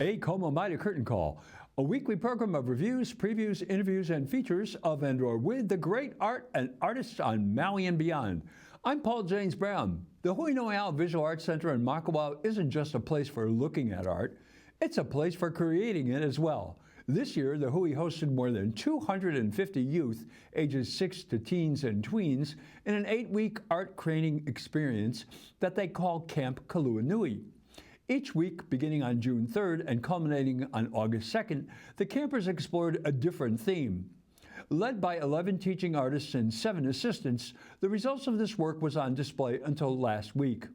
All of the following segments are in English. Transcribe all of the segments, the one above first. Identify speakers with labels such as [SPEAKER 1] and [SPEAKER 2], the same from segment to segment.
[SPEAKER 1] A Como Mighty Curtain Call, a weekly program of reviews, previews, interviews, and features of and or with the great art and artists on Maui and beyond. I'm Paul James Brown. The Noʻeau Visual Arts Center in Makawao isn't just a place for looking at art, it's a place for creating it as well. This year, the Hui hosted more than 250 youth, ages 6 to teens and tweens, in an 8-week art training experience that they call Camp Kaluanui. Each week, beginning on June 3rd and culminating on August 2nd, the campers explored a different theme. Led by 11 teaching artists and 7 assistants, the results of this work was on display until last week.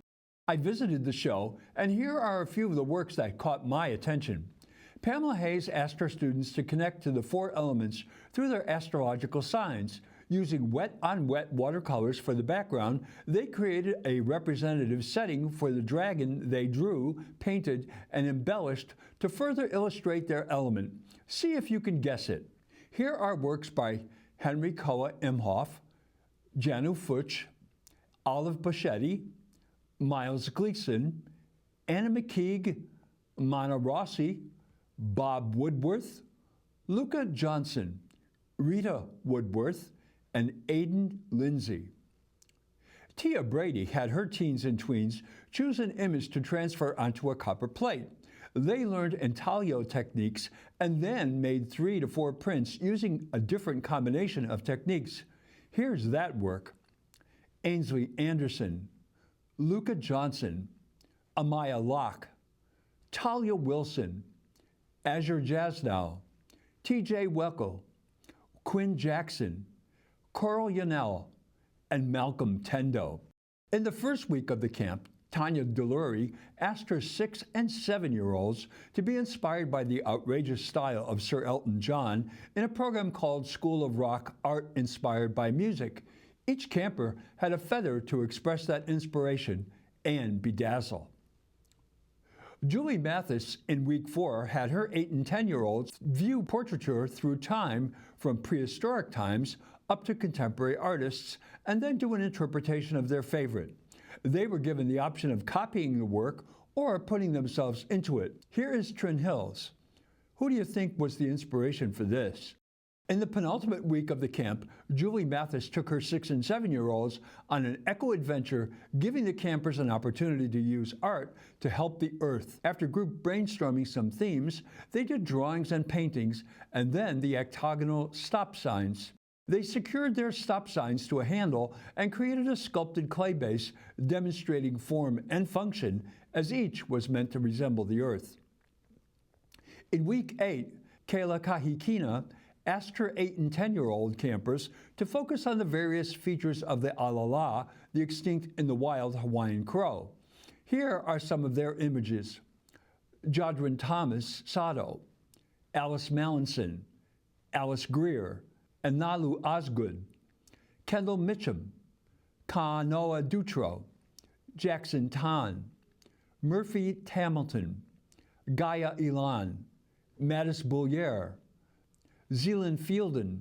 [SPEAKER 1] I visited the show, and here are a few of the works that caught my attention. Pamela Hayes asked her students to connect to the 4 elements through their astrological signs. Using wet-on-wet watercolors for the background, they created a representative setting for the dragon they drew, painted, and embellished to further illustrate their element. See if you can guess it. Here are works by Henry Koa Imhoff, Janu Fuchs, Olive Boschetti, Miles Gleason, Anna McKeague, Mana Rossi, Bob Woodworth, Luca Johnson, Rita Woodworth, and Aidan Lindsay. Tia Brady had her teens and tweens choose an image to transfer onto a copper plate. They learned intaglio techniques and then made 3 to 4 prints using a different combination of techniques. Here's that work. Ainsley Anderson, Luca Johnson, Amaya Locke, Talia Wilson, Azure Jasnow, TJ Weckel, Quinn Jackson, Coral Yanel, and Malcolm Tendo. In the first week of the camp, Tanya Deluri asked her 6- and 7-year-olds to be inspired by the outrageous style of Sir Elton John in a program called School of Rock Art Inspired by Music. Each camper had a feather to express that inspiration and bedazzle. Julie Mathis in week 4 had her 8- and 10-year-olds view portraiture through time from prehistoric times up to contemporary artists and then do an interpretation of their favorite. They were given the option of copying the work or putting themselves into it. Here is Trin Hills. Who do you think was the inspiration for this? In the penultimate week of the camp, Julie Mathis took her 6- and 7-year-olds on an eco-adventure, giving the campers an opportunity to use art to help the earth. After group brainstorming some themes, they did drawings and paintings, and then the octagonal stop signs. They secured their stop signs to a handle and created a sculpted clay base demonstrating form and function, as each was meant to resemble the earth. In week 8, Kayla Kahikina asked her 8- and 10-year-old campers to focus on the various features of the alala, the extinct in the wild Hawaiian crow. Here are some of their images. Jodwin Thomas Sato, Alice Mallinson, Alice Greer, and Nalu Osgood, Kendall Mitchum, Kanoa Dutro, Jackson Tan, Murphy Hamilton, Gaia Elan, Mattis Boulier, Zealand Fielden.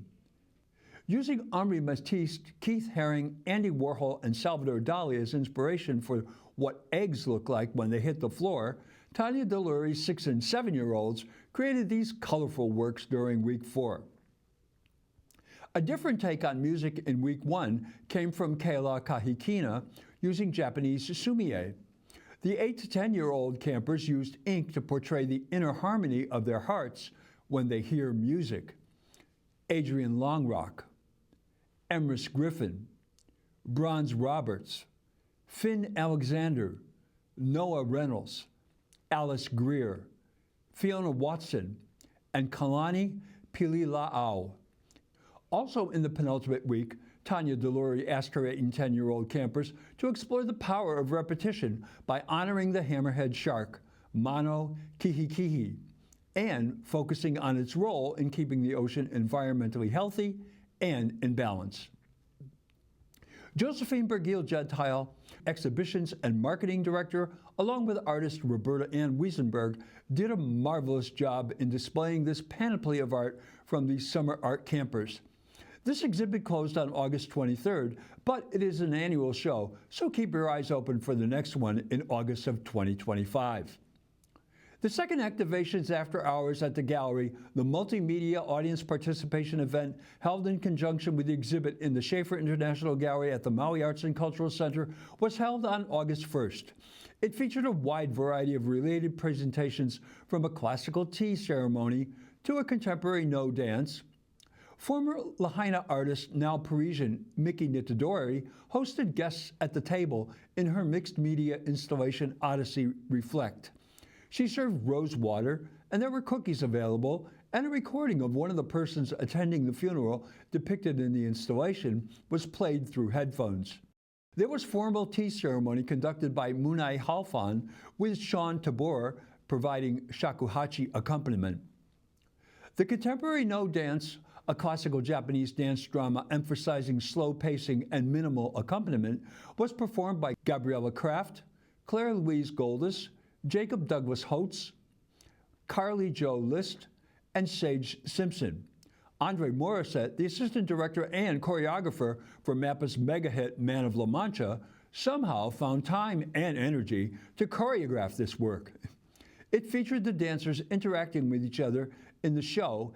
[SPEAKER 1] Using Henri Matisse, Keith Haring, Andy Warhol, and Salvador Dali as inspiration for what eggs look like when they hit the floor, Tanya Deluri's 6- and 7-year-olds created these colorful works during week 4. A different take on music in week 1 came from Kayla Kahikina using Japanese sumie. The 8- to 10-year-old campers used ink to portray the inner harmony of their hearts when they hear music. Adrian Longrock, Emrys Griffin, Bronze Roberts, Finn Alexander, Noah Reynolds, Alice Greer, Fiona Watson, and Kalani Pilila'au. Also in the penultimate week, Tanya Deluri asked her 8- and 10-year-old campers to explore the power of repetition by honoring the hammerhead shark, Mano Kihikihi, and focusing on its role in keeping the ocean environmentally healthy and in balance. Josephine Bergil-Gentile, Exhibitions and Marketing Director, along with artist Roberta Ann Wiesenberg, did a marvelous job in displaying this panoply of art from these summer art campers. This exhibit closed on August 23rd, but it is an annual show, so keep your eyes open for the next one in August of 2025. The second activation is after hours at the gallery, the multimedia audience participation event held in conjunction with the exhibit in the Schaefer International Gallery at the Maui Arts Cultural Center was held on August 1st. It featured a wide variety of related presentations, from a classical tea ceremony to a contemporary Noʻeau dance. Former Lahaina artist, now Parisian, Miki Nitadori, hosted guests at the table in her mixed media installation Odyssey Reflect. She served rose water, and there were cookies available, and a recording of one of the persons attending the funeral depicted in the installation was played through headphones. There was formal tea ceremony conducted by Munai Halfon, with Sean Tabor providing shakuhachi accompaniment. The contemporary Noʻeau dance, a classical Japanese dance drama emphasizing slow pacing and minimal accompaniment, was performed by Gabriella Kraft, Claire Louise Goldis, Jacob Douglas Holtz, Carly Jo List, and Sage Simpson. Andre Morissette, the assistant director and choreographer for MAPPA's mega hit Man of La Mancha, somehow found time and energy to choreograph this work. It featured the dancers interacting with each other in the show.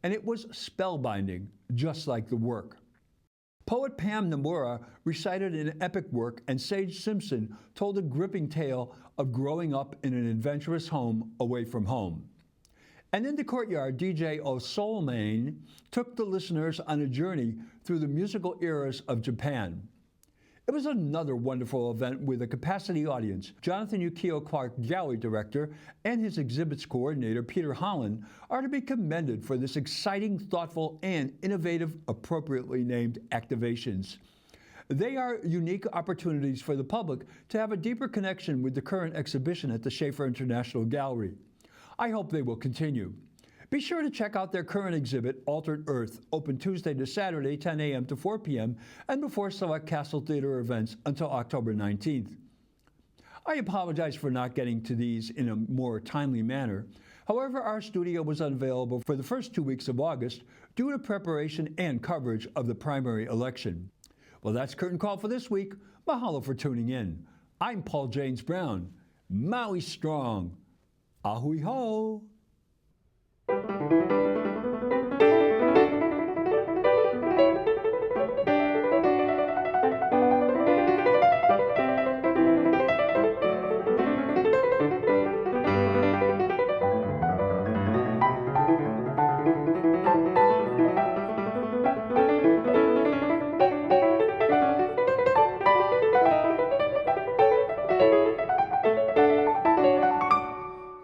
[SPEAKER 1] And it was spellbinding, just like the work. Poet Pam Nomura recited an epic work, and Sage Simpson told a gripping tale of growing up in an adventurous home away from home. And in the courtyard, DJ O'Solmain took the listeners on a journey through the musical eras of Japan. It was another wonderful event with a capacity audience. Jonathan Yukio Clark, gallery director, and his exhibits coordinator, Peter Holland, are to be commended for this exciting, thoughtful, and innovative, appropriately named activations. They are unique opportunities for the public to have a deeper connection with the current exhibition at the Schaefer International Gallery. I hope they will continue. Be sure to check out their current exhibit, Altered Earth, open Tuesday to Saturday, 10 a.m. to 4 p.m., and before select Castle Theater events until October 19th. I apologize for not getting to these in a more timely manner. However, our studio was unavailable for the first 2 weeks of August due to preparation and coverage of the primary election. Well, that's Curtain Call for this week. Mahalo for tuning in. I'm Paul James Brown. Maui strong. Ahui ho.